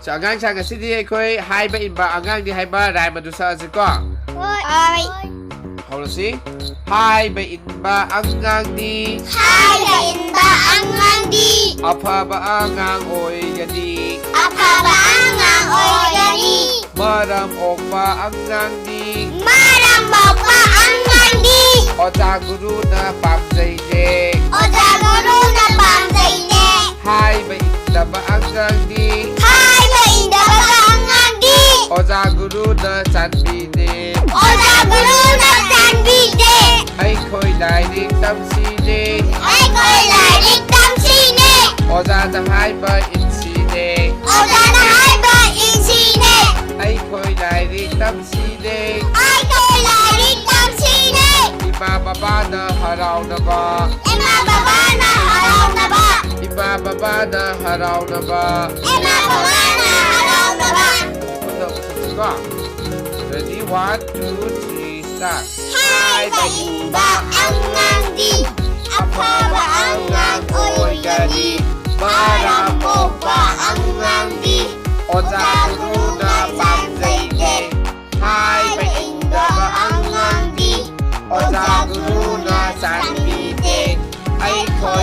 ꯑꯉꯥꯡ ꯁꯥꯡ ꯑꯁꯤꯗꯤ ꯑꯩꯈꯣꯏ ꯍꯥꯏꯕ ꯏꯟꯕ ꯑꯉꯥꯡꯗꯤ ꯍꯥꯏꯕ ꯔꯥꯏꯝ ꯑꯗꯨ ꯁꯛꯑꯁꯤꯀꯣ ꯍꯧꯔꯁꯤ ꯍꯥꯏꯕ ꯏꯟꯕ ꯑꯉꯥꯡꯗꯤ ꯑꯐꯕ ꯑꯉꯥꯡ ꯑꯣꯏꯒꯅꯤ ꯃꯔꯝ ꯑꯣꯛꯄ ꯑꯉꯥꯡꯗꯤ ꯑꯣꯖꯥ ꯒꯨꯔꯨꯅ ꯄꯥꯝꯖꯩꯅꯦ ꯍꯥꯏꯕ ꯏꯟꯗꯕ ꯑꯉꯥꯡꯗꯤ ꯑꯣꯖꯥ ꯒꯨꯔꯨꯅ ꯆꯥꯟꯕꯤꯗꯦ ꯑꯩꯈꯣꯏ ꯂꯥꯏꯔꯤꯛ ꯇꯝꯁꯤꯅꯦ ꯑꯣꯖꯥꯅ ꯍꯥꯏꯕꯏꯟꯁꯤꯅꯦ ꯑꯩꯈꯣꯏ ꯂꯥꯏꯔꯤꯛ ꯇꯝꯁꯤꯅꯦ 이마 바바나 하라우나바 이마 바바나 하라우나바 Ready 1, 2, 3 start 하이바 인바 앙앙디 아파바 앙앙 오이가니 마람 오빠 앙앙디 오자구루나 밤새이게 하이바 인바바 앙앙디 오자구루나 산비데 아이코